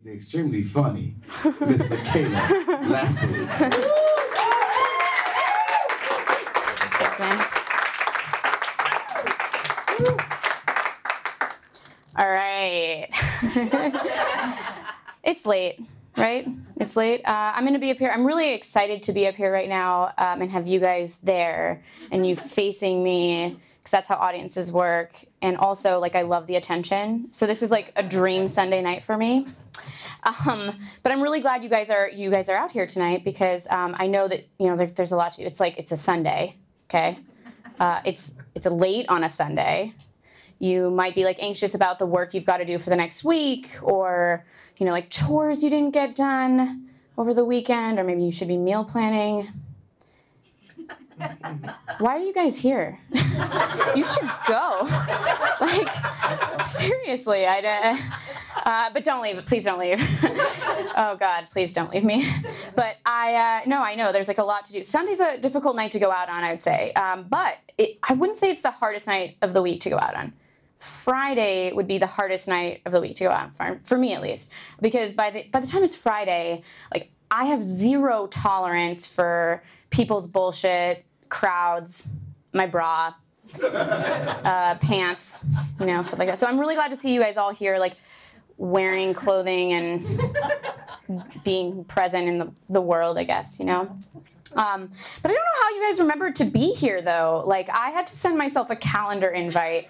the extremely funny Miss Michaela Lassig. All right. It's late, right? It's late. I'm going to be up here. I'm really excited to be up here right now and have you guys there and you facing me, because that's how audiences work. And also, like, I love the attention. So this is like a dream Sunday night for me. But I'm really glad you guys are out here tonight, because I know that there's a lot to do. It's a Sunday, okay? It's late on a Sunday. You might be like anxious about the work you've got to do for the next week, or like chores you didn't get done over the weekend, or maybe you should be meal planning. Why are you guys here? You should go. Like, seriously, but don't leave. Please don't leave. Oh God, please don't leave me. But I know there's like a lot to do. Sunday's a difficult night to go out on, I would say. But I wouldn't say it's the hardest night of the week to go out on. Friday would be the hardest night of the week to go out for me, at least, because by the time it's Friday, like, I have zero tolerance for people's bullshit, crowds, my bra, pants, stuff like that. So I'm really glad to see you guys all here, like, wearing clothing and being present in the world, I guess, But I don't know how you guys remembered to be here, though. Like, I had to send myself a calendar invite.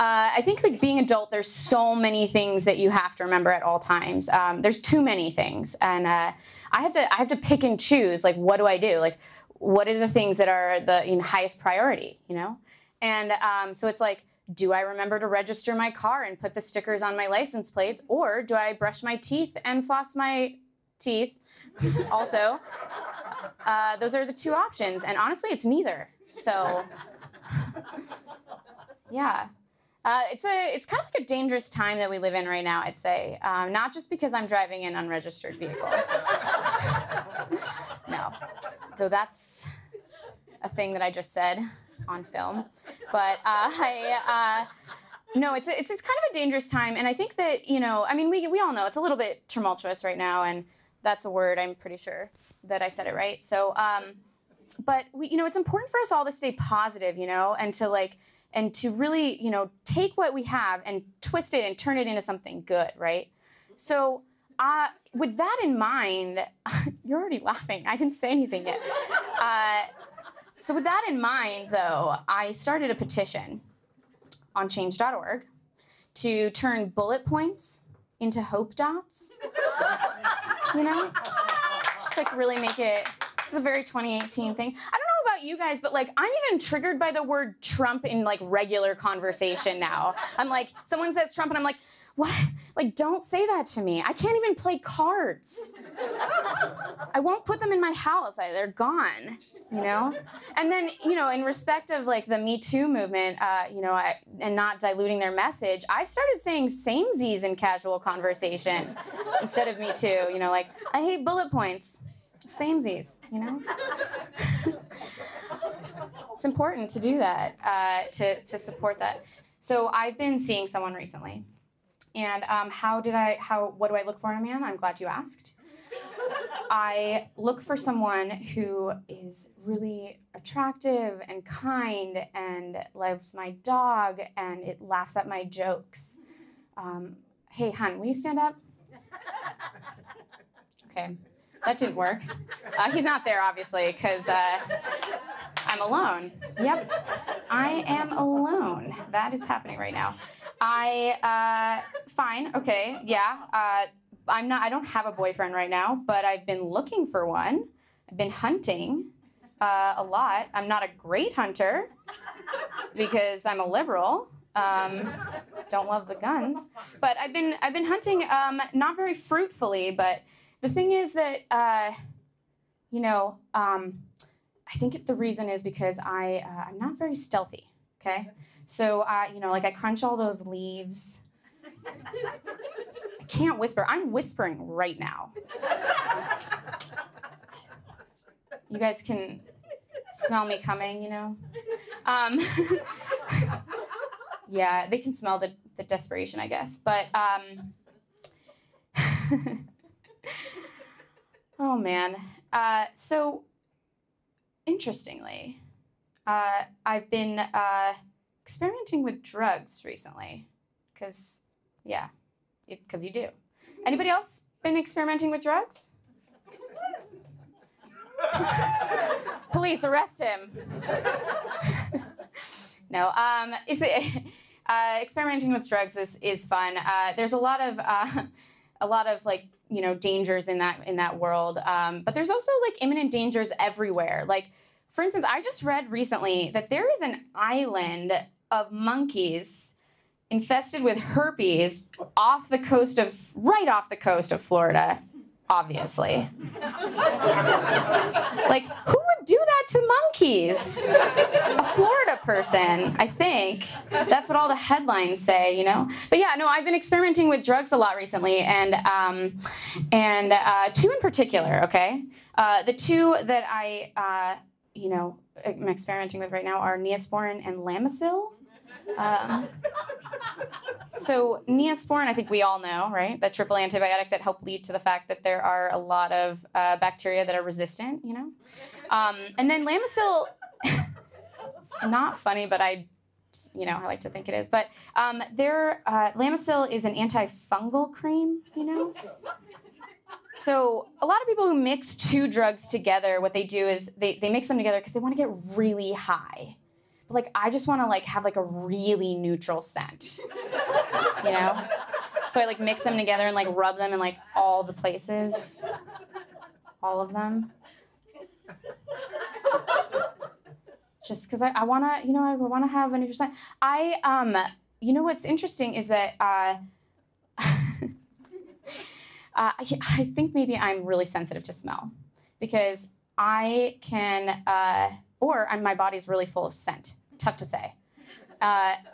I think, like, being adult, there's so many things that you have to remember at all times. There's too many things, and I have to pick and choose. Like, what do I do? Like, what are the things that are the highest priority? And so it's like, do I remember to register my car and put the stickers on my license plates, or do I brush my teeth and floss my teeth? Also, those are the two options, and honestly, it's neither. So, yeah, it's kind of like a dangerous time that we live in right now, I'd say. Not just because I'm driving an unregistered vehicle. No, though that's a thing that I just said on film. But no, it's kind of a dangerous time, and I think that I mean, we all know it's a little bit tumultuous right now, and that's a word, I'm pretty sure that I said it right. So, but it's important for us all to stay positive, and to really, take what we have and twist it and turn it into something good, right? So, with that in mind, you're already laughing. I didn't say anything yet. So with that in mind, though, I started a petition on change.org to turn bullet points into hope dots. Just like really make it, this is a very 2018 thing. I don't know about you guys, but like, I'm even triggered by the word Trump in like regular conversation now. I'm like, someone says Trump and I'm like, what? Like, don't say that to me. I can't even play cards. I won't put them in my house. They're gone, And then, in respect of like the Me Too movement, and not diluting their message, I've started saying samesies in casual conversation instead of Me Too. Like, I hate bullet points. Samesies, It's important to do that, to support that. So I've been seeing someone recently. And what do I look for in a man? I'm glad you asked. I look for someone who is really attractive and kind and loves my dog and it laughs at my jokes. Hey, hon, will you stand up? Okay, that didn't work. He's not there, obviously, because I'm alone. Yep, I am alone. That is happening right now. Fine, okay, yeah. I don't have a boyfriend right now, but I've been looking for one. I've been hunting a lot. I'm not a great hunter because I'm a liberal. Don't love the guns. But I've been hunting, not very fruitfully, but the thing is that, I think the reason is because I'm not very stealthy, okay? So, like I crunch all those leaves. I can't whisper. I'm whispering right now. You guys can smell me coming, Yeah, they can smell the desperation, I guess. But Oh man. So interestingly, I've been experimenting with drugs recently. Because you do. Anybody else been experimenting with drugs? Police, arrest him. No, experimenting with drugs is fun. There's a lot of like, you know, dangers in that world. But there's also like imminent dangers everywhere. Like, for instance, I just read recently that there is an island of monkeys infested with herpes right off the coast of Florida, obviously. Like, who would do that to monkeys? A Florida person, I think. That's what all the headlines say, you know? But yeah, no, I've been experimenting with drugs a lot recently, and two in particular, okay? The two that I'm experimenting with right now are Neosporin and Lamisil. So Neosporin, I think we all know, right? That triple antibiotic that helped lead to the fact that there are a lot of bacteria that are resistant, you know? And then Lamisil, it's not funny, but I like to think it is. But Lamisil is an antifungal cream, you know? So a lot of people who mix two drugs together, what they do is they mix them together because they want to get really high. But like, I just want to like have like a really neutral scent, you know? So I like mix them together and like rub them in like all the places, all of them. Just because I want to, you know, I want to have a neutral scent. You know what's interesting is that I think maybe I'm really sensitive to smell because I can, my body's really full of scent. Tough to say.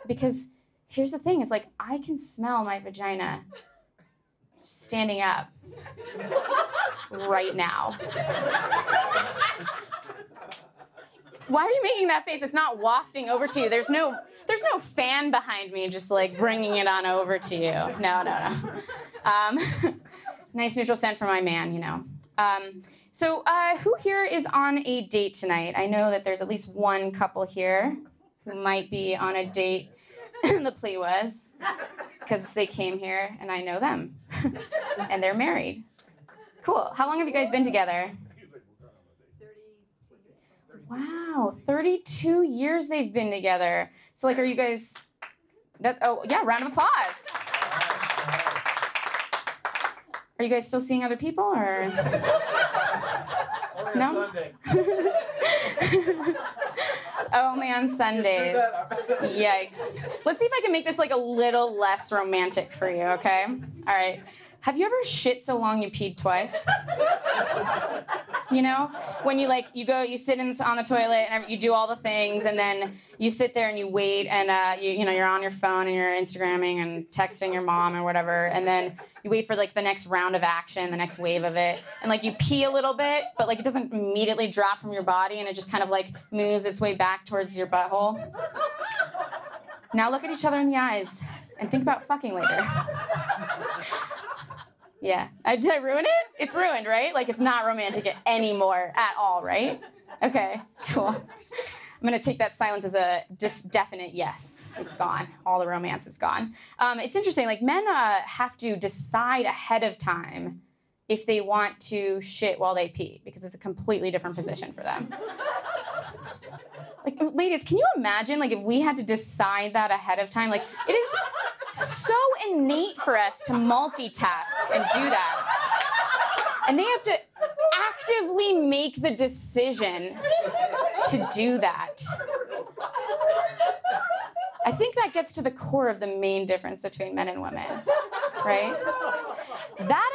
Because here's the thing, is like, I can smell my vagina standing up right now. Why are you making that face? It's not wafting over to you. There's no fan behind me just like bringing it on over to you. No. Nice neutral scent for my man, you know. So who here is on a date tonight? I know that there's at least one couple here who might be on a date. The plea was, because they came here and I know them. And they're married. Cool. How long have you guys been together? 32 years. Wow, 32 years they've been together. So like, are you guys, round of applause. Are you guys still seeing other people, or? No? Only on Sundays. Yikes. Let's see if I can make this like a little less romantic for you, okay? All right. Have you ever shit so long you peed twice? You know, when you you sit on the toilet and you do all the things, and then you sit there and you wait, and you're on your phone and you're Instagramming and texting your mom or whatever, and then you wait for like the next round of action, the next wave of it, and like you pee a little bit, but like it doesn't immediately drop from your body, and it just kind of like moves its way back towards your butthole. Now look at each other in the eyes and think about fucking later. Yeah. Did I ruin it? It's ruined, right? Like, it's not romantic anymore at all, right? Okay, cool. I'm going to take that silence as a definite yes. It's gone. All the romance is gone. It's interesting. Like, men have to decide ahead of time if they want to shit while they pee, because it's a completely different position for them. Like, ladies, can you imagine, like, if we had to decide that ahead of time? Like, it is so innate for us to multitask and do that. And they have to actively make the decision to do that. I think that gets to the core of the main difference between men and women, right? That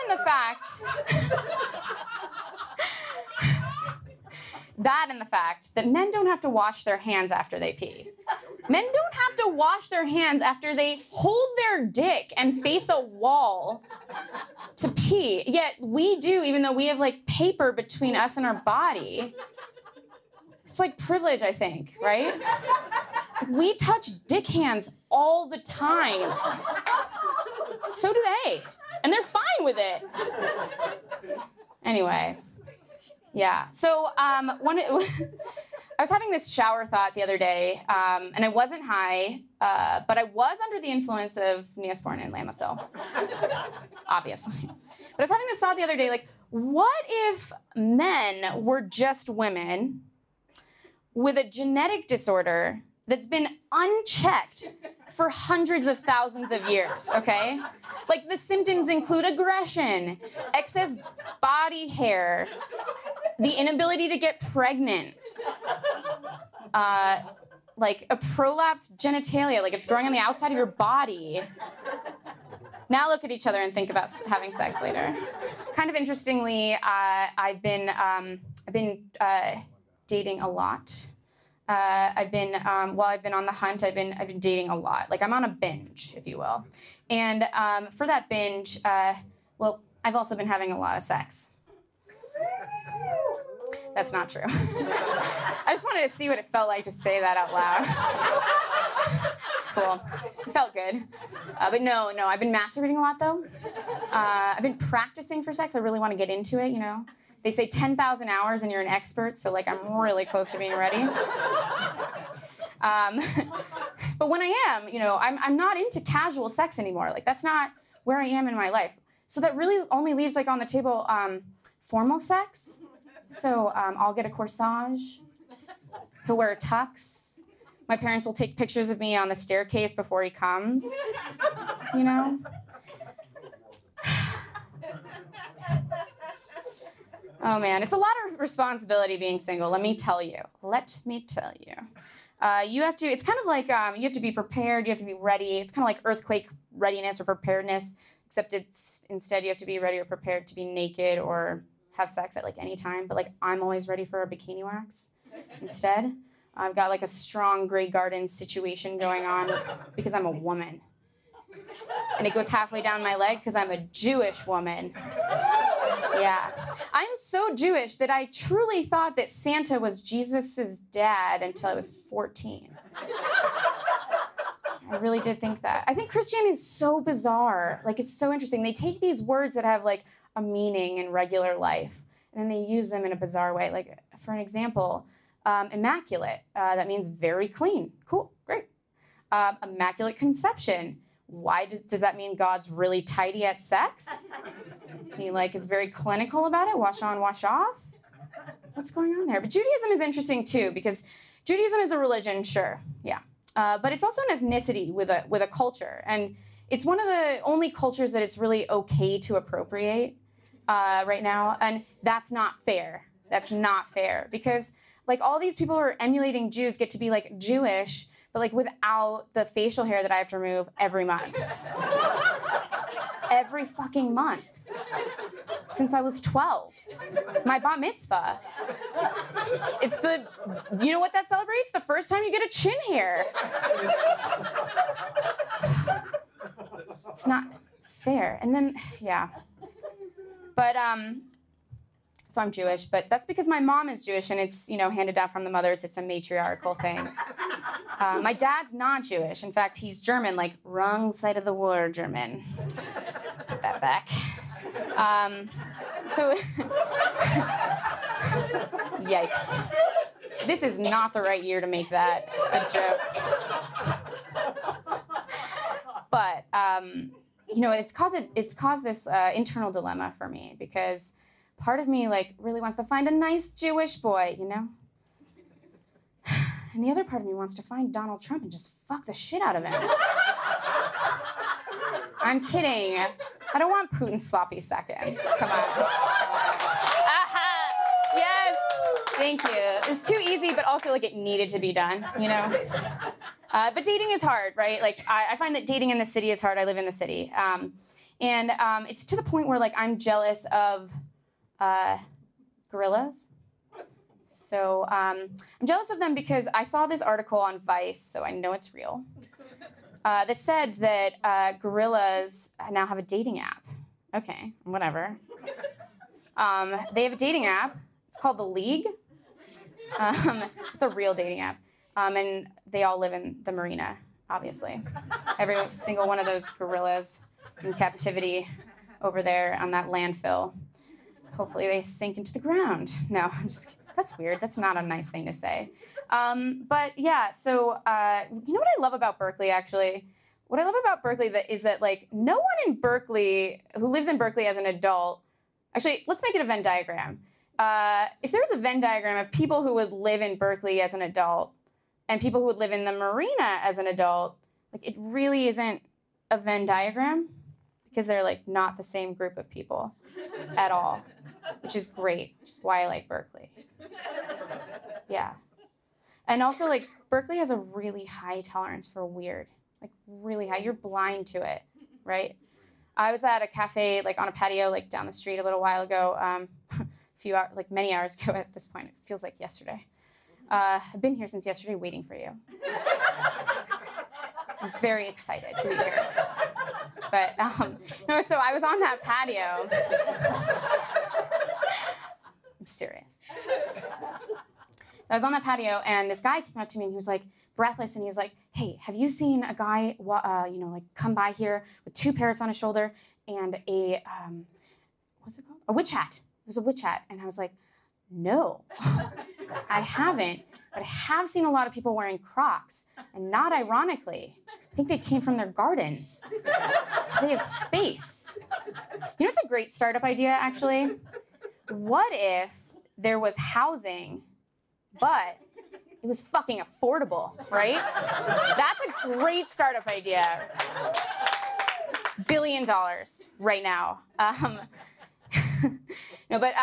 and the fact that men don't have to wash their hands after they pee. Men don't have to wash their hands after they hold their dick and face a wall to pee. Yet we do, even though we have like paper between us and our body. It's like privilege, I think, right? We touch dick hands all the time. So do they. And they're fine fine with it. Anyway, yeah. So I was having this shower thought the other day, and I wasn't high, but I was under the influence of Neosporin and Lamisil, obviously. But I was having this thought the other day, like, what if men were just women with a genetic disorder that's been unchecked for hundreds of thousands of years, okay? Like, the symptoms include aggression, excess body hair, the inability to get pregnant, like a prolapsed genitalia, like it's growing on the outside of your body. Now look at each other and think about having sex later. Kind of interestingly, I've been dating a lot. While I've been on the hunt, I've been dating a lot. Like, I'm on a binge, if you will. And for that binge, well, I've also been having a lot of sex. That's not true. I just wanted to see what it felt like to say that out loud. Cool. It felt good. But no, I've been masturbating a lot, though. I've been practicing for sex. I really want to get into it, you know. They say 10,000 hours and you're an expert, so, like, I'm really close to being ready. But when I am, you know, I'm not into casual sex anymore. Like, that's not where I am in my life. So that really only leaves, like, on the table formal sex. So I'll get a corsage. He'll wear a tux. My parents will take pictures of me on the staircase before he comes, you know? Oh, man, it's a lot of responsibility being single, let me tell you. Let me tell you. It's kind of like, you have to be prepared, you have to be ready. It's kind of like earthquake readiness or preparedness, except instead you have to be ready or prepared to be naked or have sex at, like, any time. But, like, I'm always ready for a bikini wax instead. I've got, like, a strong Grey Garden situation going on because I'm a woman. And it goes halfway down my leg because I'm a Jewish woman. Yeah. I'm so Jewish that I truly thought that Santa was Jesus' dad until I was 14. I really did think that. I think Christianity is so bizarre. Like, it's so interesting. They take these words that have, like, a meaning in regular life, and then they use them in a bizarre way. Like, for an example, immaculate. That means very clean. Cool, great. Immaculate conception. Why does that mean God's really tidy at sex? He, like, is very clinical about it, wash on, wash off? What's going on there? But Judaism is interesting too, because Judaism is a religion, sure, yeah. But it's also an ethnicity with a culture, and it's one of the only cultures that it's really okay to appropriate right now, and that's not fair. That's not fair, because, like, all these people who are emulating Jews get to be, like, Jewish, but, like, without the facial hair that I have to remove every month. Every fucking month. Since I was 12. My bat mitzvah. You know what that celebrates? The first time you get a chin hair. It's not fair. And then, yeah. But, so I'm Jewish, but that's because my mom is Jewish and it's, you know, handed down from the mothers. It's a matriarchal thing. My dad's not Jewish. In fact, he's German, like, wrong side of the war German. Put that back. Yikes. This is not the right year to make that a joke. But, you know, it's caused this internal dilemma for me, because part of me, like, really wants to find a nice Jewish boy, you know? And the other part of me wants to find Donald Trump and just fuck the shit out of him. I'm kidding. I don't want Putin's sloppy seconds. Come on. Aha! Yes! Thank you. It's too easy, but also, like, it needed to be done, you know? But dating is hard, right? Like, I find that dating in the city is hard. I live in the city. And it's to the point where, like, I'm jealous of gorillas. So I'm jealous of them because I saw this article on Vice, so I know it's real, that said that gorillas now have a dating app. Okay, whatever. They have a dating app. It's called The League. It's a real dating app. And they all live in the marina, obviously. Every single one of those gorillas in captivity over there on that landfill. Hopefully they sink into the ground. No, I'm just kidding. That's weird. That's not a nice thing to say. But yeah, so you know what I love about Berkeley, actually? What I love about Berkeley is that like no one in Berkeley who lives in Berkeley as an adult, actually, let's make it a Venn diagram. If there was a Venn diagram of people who would live in Berkeley as an adult and people who would live in the marina as an adult, like it really isn't a Venn diagram because they're like not the same group of people at all, which is great, which is why I like Berkeley. Yeah. And also like Berkeley has a really high tolerance for weird, like really high. You're blind to it, right? I was at a cafe like on a patio like down the street a little while ago, few hours, like many hours ago at this point. It feels like yesterday. I've been here since yesterday waiting for you. I was very excited to be here. But no, so I was on that patio. I'm serious. I was on that patio and this guy came up to me and he was like breathless and he was like, "Hey, have you seen a guy, like come by here with 2 parrots on his shoulder and a what's it called? A witch hat." It was a witch hat. And I was like, "No, I haven't. But I have seen a lot of people wearing Crocs. And not ironically, I think they came from their gardens. Because they have space." You know what's a great startup idea, actually? What if there was housing, but it was fucking affordable, right? That's a great startup idea. $1 billion right now. No, but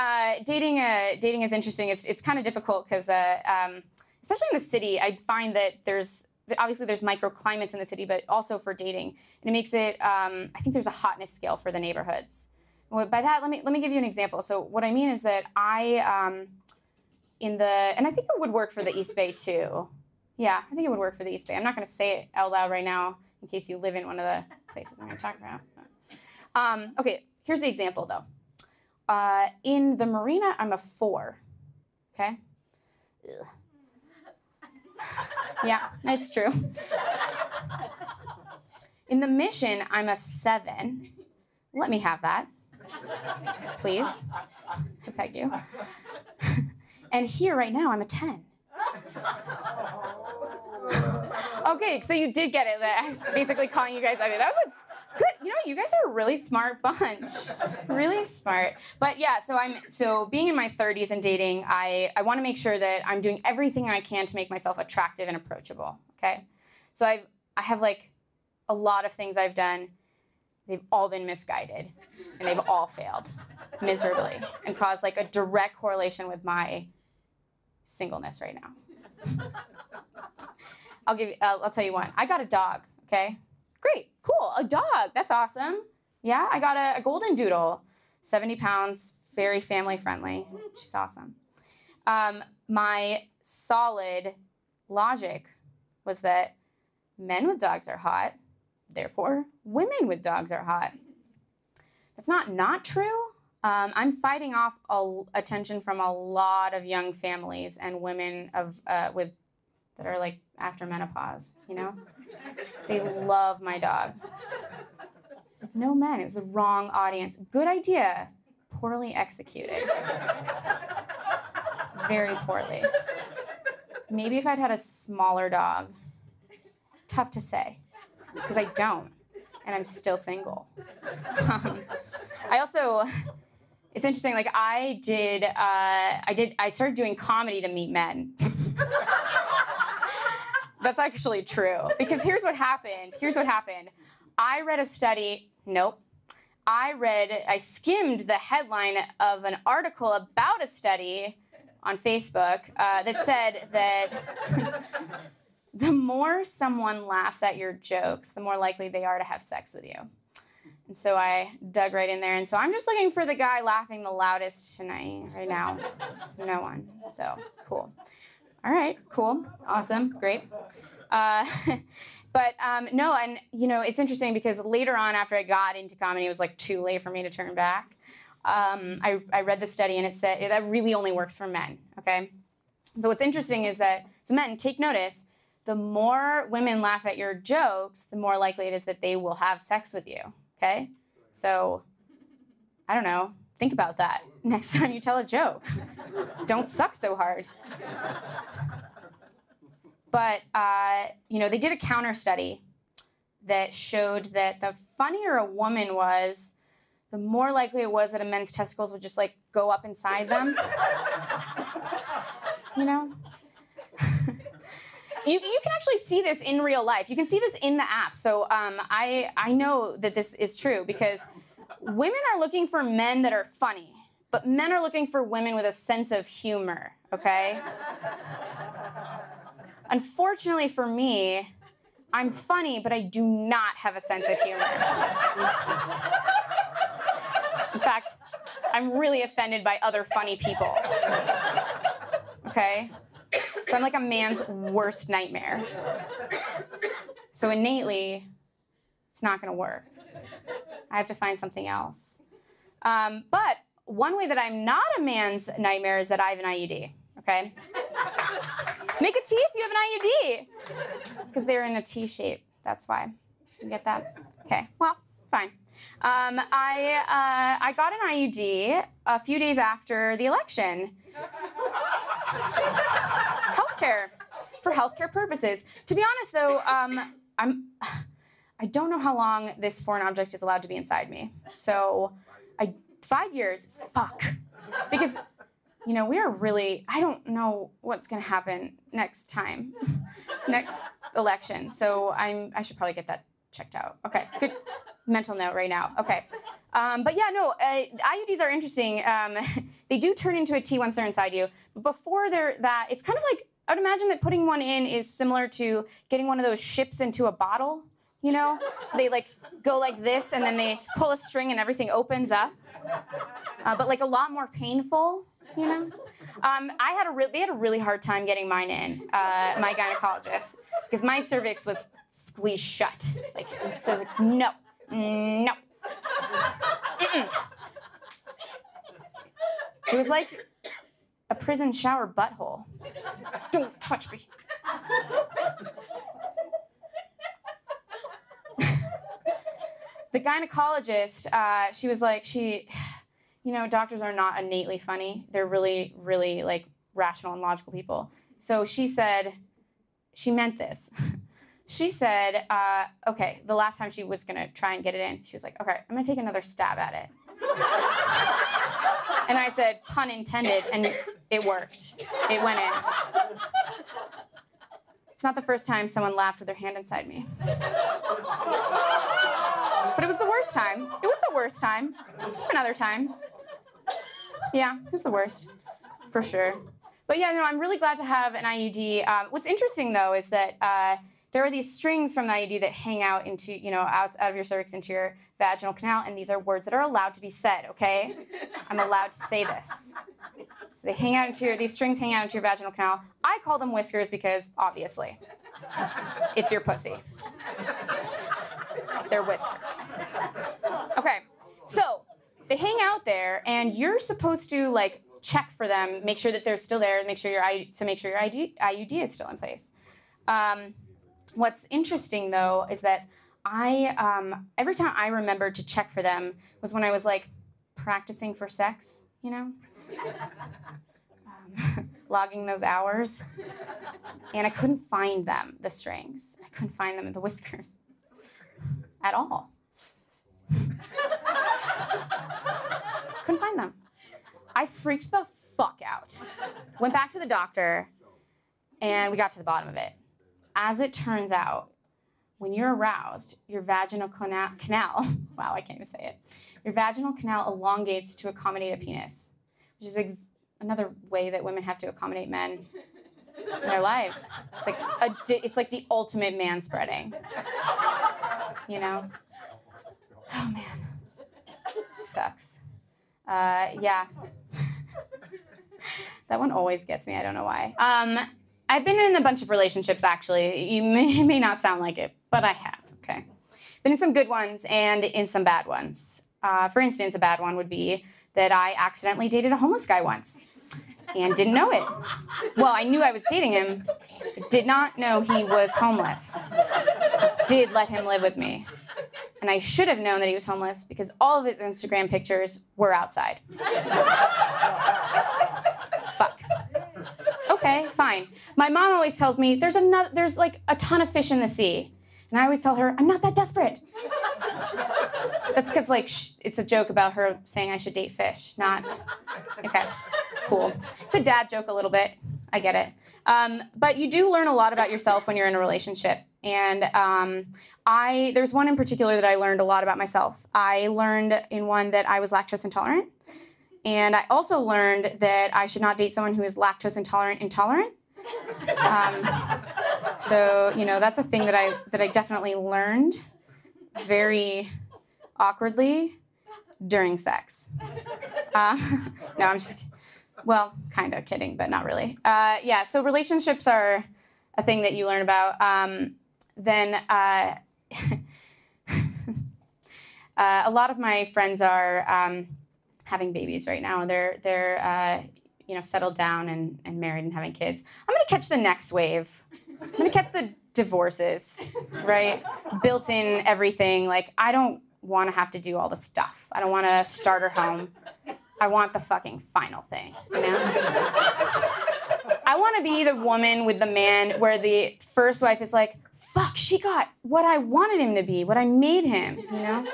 dating is interesting. It's kind of difficult because, especially in the city, I find that there's microclimates in the city, but also for dating, and it makes it. I think there's a hotness scale for the neighborhoods. By that, let me give you an example. So what I mean is that and I think it would work for the East Bay too. Yeah, I think it would work for the East Bay. I'm not going to say it out loud right now in case you live in one of the places I'm going to talk about. Okay, here's the example though. In the marina, I'm a 4. Okay. Ugh. Yeah, it's true. In the Mission, I'm a 7. Let me have that, please. I beg you. And here right now, I'm a 10. Okay, so you did get it. I was basically calling you guys out. That was a good. You know, you guys are a really smart bunch. Really smart. But yeah, so being in my 30s and dating, I want to make sure that I'm doing everything I can to make myself attractive and approachable. Okay, so I have like a lot of things I've done. They've all been misguided, and they've all failed miserably and caused like a direct correlation with my singleness right now. I'll tell you one. I got a dog. Okay, great, cool, a dog. That's awesome. Yeah, I got a golden doodle, 70 pounds, very family friendly. She's awesome. My solid logic was that men with dogs are hot. Therefore, women with dogs are hot. That's not true. I'm fighting off attention from a lot of young families and women that are like after menopause, you know? They love my dog. No men, it was the wrong audience. Good idea, poorly executed. Very poorly. Maybe if I'd had a smaller dog. Tough to say. Because I don't, and I'm still single. It's interesting, like I started doing comedy to meet men. That's actually true, because here's what happened. I read a study, I skimmed the headline of an article about a study on Facebook that said that the more someone laughs at your jokes, the more likely they are to have sex with you. And so I dug right in there. And so I'm just looking for the guy laughing the loudest tonight, right now. It's no one. So cool. All right, cool. Awesome. Great. No, and you know, it's interesting because later on after I got into comedy, it was like too late for me to turn back. I read the study and it said that really only works for men, okay? So what's interesting is that, so men, take notice, the more women laugh at your jokes, the more likely it is that they will have sex with you, okay? So I don't know, think about that next time you tell a joke. Don't suck so hard. But, you know, they did a counter study that showed that the funnier a woman was, the more likely it was that a man's testicles would just, like, go up inside them. You know? You can actually see this in real life. You can see this in the app. So I know that this is true because women are looking for men that are funny, but men are looking for women with a sense of humor, okay? Unfortunately for me, I'm funny, but I do not have a sense of humor. In fact, I'm really offended by other funny people, okay? So I'm like a man's worst nightmare. So innately, it's not going to work. I have to find something else. But one way that I'm not a man's nightmare is that I have an IUD, okay? Make a T if you have an IUD. Because they're in a T shape. That's why. You get that? Okay, well, fine. I got an IUD a few days after the election. For healthcare purposes. To be honest, though, I don't know how long this foreign object is allowed to be inside me. So, 5 years, fuck. Because, you know, we are really, I don't know what's going to happen next time, next election. So I should probably get that checked out. Okay, good mental note right now. Okay. But yeah, no, IUDs are interesting. They do turn into a T once they're inside you. But before that, it's kind of like, I would imagine that putting one in is similar to getting one of those ships into a bottle, you know? They like go like this and then they pull a string and everything opens up. But like a lot more painful, you know? They had a really hard time getting mine in, my gynecologist, because my cervix was squeezed shut. Like, so I was like, no, no. Mm-mm. It was like a prison shower butthole. Just, don't touch me. The gynecologist, she was like, you know, doctors are not innately funny. They're really, really like rational and logical people. So she said, she meant this. She said, okay, the last time she was gonna try and get it in, she was like, okay, I'm gonna take another stab at it. And I said, pun intended, and it worked. It went in. It's not the first time someone laughed with their hand inside me. But it was the worst time. It was the worst time. There have been other times. Yeah, it was the worst, for sure. But yeah, no, I'm really glad to have an IUD. What's interesting, though, is that there are these strings from the IUD that hang out into, you know, out of your cervix into your vaginal canal, and these are words that are allowed to be said, okay? I'm allowed to say this. So they hang out into these strings hang out into your vaginal canal. I call them whiskers because, obviously, it's your pussy. They're whiskers. Okay, so they hang out there, and you're supposed to, like, check for them, make sure that they're still there, make sure your IUD is still in place. What's interesting, though, is that every time I remembered to check for them was when I was, like, practicing for sex, you know? Logging those hours. And I couldn't find them, the strings. I couldn't find them in the whiskers at all. Couldn't find them. I freaked the fuck out. Went back to the doctor, and we got to the bottom of it. As it turns out, when you're aroused, your vaginal canal, wow, I can't even say it. Your vaginal canal elongates to accommodate a penis, which is another way that women have to accommodate men in their lives. It's like the ultimate manspreading, you know? Oh, man. Sucks. Yeah. That one always gets me. I don't know why. I've been in a bunch of relationships, actually. You may not sound like it, but I have, okay? Been in some good ones and in some bad ones. For instance, a bad one would be that I accidentally dated a homeless guy once and didn't know it. Well, I knew I was dating him, did not know he was homeless. Did let him live with me. And I should have known that he was homeless because all of his Instagram pictures were outside. Fuck. Okay, fine. My mom always tells me there's like a ton of fish in the sea. And I always tell her, I'm not that desperate. That's because like it's a joke about her saying I should date fish, not, okay, cool. It's a dad joke a little bit, I get it. But you do learn a lot about yourself when you're in a relationship. And there's one in particular that I learned a lot about myself. I learned in one that I was lactose intolerant. And I also learned that I should not date someone who is lactose intolerant. So, you know, that's a thing that I definitely learned very awkwardly during sex. No, I'm just, well, kind of kidding, but not really. Yeah, so relationships are a thing that you learn about. A lot of my friends are having babies right now. They're you know, settled down and married and having kids. I'm gonna catch the next wave. I'm gonna catch the divorces, right? Built in everything. Like, I don't want to have to do all the stuff. I don't want to start her home. I want the fucking final thing, you know? I want to be the woman with the man where the first wife is like, fuck, she got what I wanted him to be, what I made him, you know?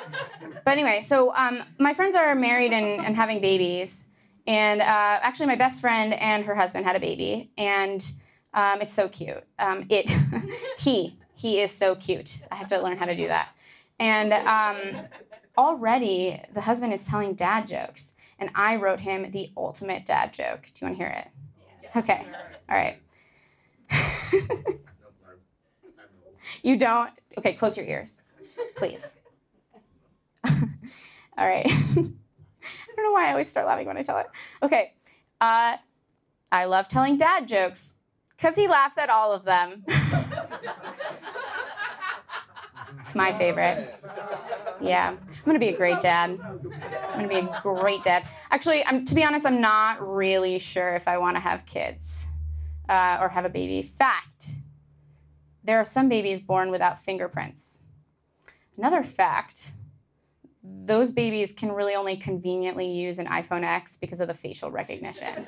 But anyway, so my friends are married and having babies. And actually, my best friend and her husband had a baby, and it's so cute. He is so cute. I have to learn how to do that. And already, the husband is telling dad jokes, and I wrote him the ultimate dad joke. Do you want to hear it? Yes. Okay. All right. You don't? Okay, close your ears, please. All right. I don't know why I always start laughing when I tell it. Okay. I love telling dad jokes because he laughs at all of them. It's my favorite. Yeah. I'm going to be a great dad. I'm going to be a great dad. Actually, to be honest, I'm not really sure if I want to have kids or have a baby. Fact, there are some babies born without fingerprints. Another fact, those babies can really only conveniently use an iPhone X because of the facial recognition.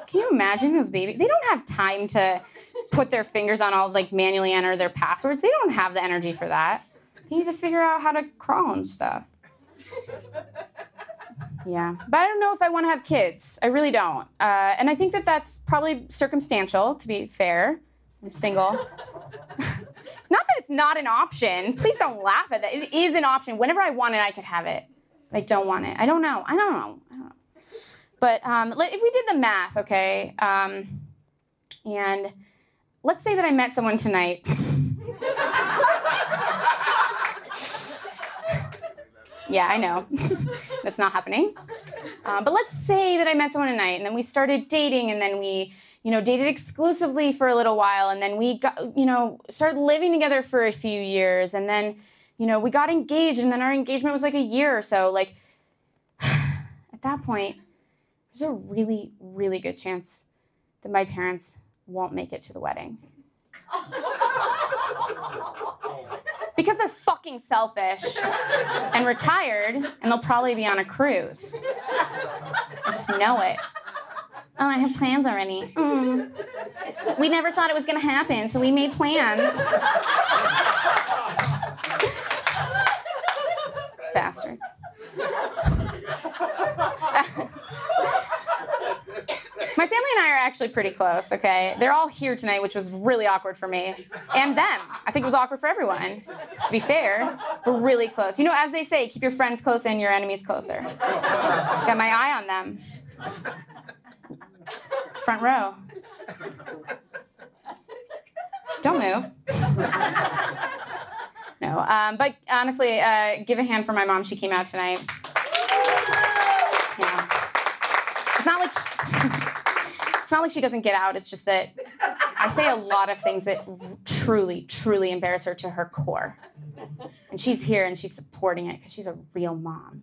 Can you imagine those babies? They don't have time to put their fingers on all, like, manually enter their passwords. They don't have the energy for that. They need to figure out how to crawl and stuff. Yeah, but I don't know if I want to have kids. I really don't. And I think that that's probably circumstantial, to be fair. I'm single. It's not that it's not an option. Please don't laugh at that. It is an option. Whenever I want it, I could have it. I don't want it. I don't know. But if we did the math, okay, and let's say that I met someone tonight. Yeah, I know. That's not happening. But let's say that I met someone tonight, and then we started dating, and then we, dated exclusively for a little while, and then we got, started living together for a few years, and then, we got engaged, and then our engagement was like a year or so. Like, at that point, there's a really, really good chance that my parents won't make it to the wedding. Because they're fucking selfish and retired, and they'll probably be on a cruise. I just know it. Oh, I have plans already. We never thought it was gonna happen, so we made plans. Bastards. My family and I are actually pretty close, okay? They're all here tonight, which was really awkward for me. And them. I think it was awkward for everyone. To be fair, we're really close. As they say, keep your friends close and your enemies closer. Got my eye on them. Front row. Don't move. No, but honestly, give a hand for my mom. She came out tonight. Yeah. It's not like she doesn't get out. It's just that I say a lot of things that truly, truly embarrass her to her core. And she's here and she's supporting it because she's a real mom.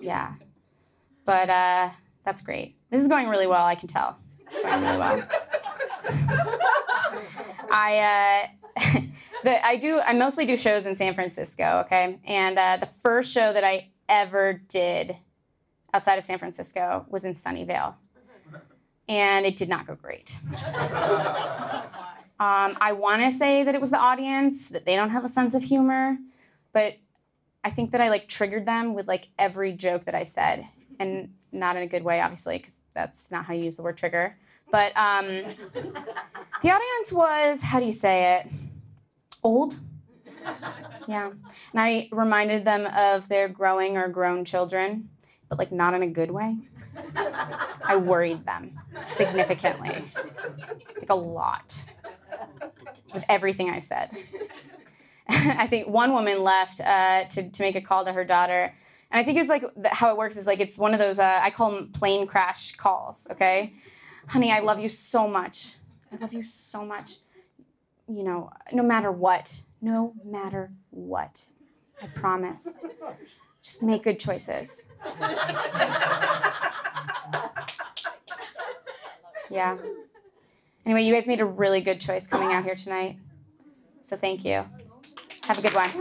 Yeah. But that's great. This is going really well, I can tell. It's going really well. I mostly do shows in San Francisco, okay? And the first show that I ever did outside of San Francisco was in Sunnyvale. And it did not go great. I want to say that it was the audience, that they don't have a sense of humor, but I think that I like triggered them with like every joke that I said, and not in a good way, obviously, because that's not how you use the word trigger. But the audience was, how do you say it? Old. Yeah. And I reminded them of their growing or grown children, but like not in a good way. I worried them significantly, like a lot, with everything I said. I think one woman left to make a call to her daughter. And I think it's like how it works is like it's one of those, I call them plane crash calls, okay? Honey, I love you so much. I love you so much. You know, no matter what. No matter what. I promise. Just make good choices. Yeah. Anyway, you guys made a really good choice coming out here tonight. So thank you. Have a good one.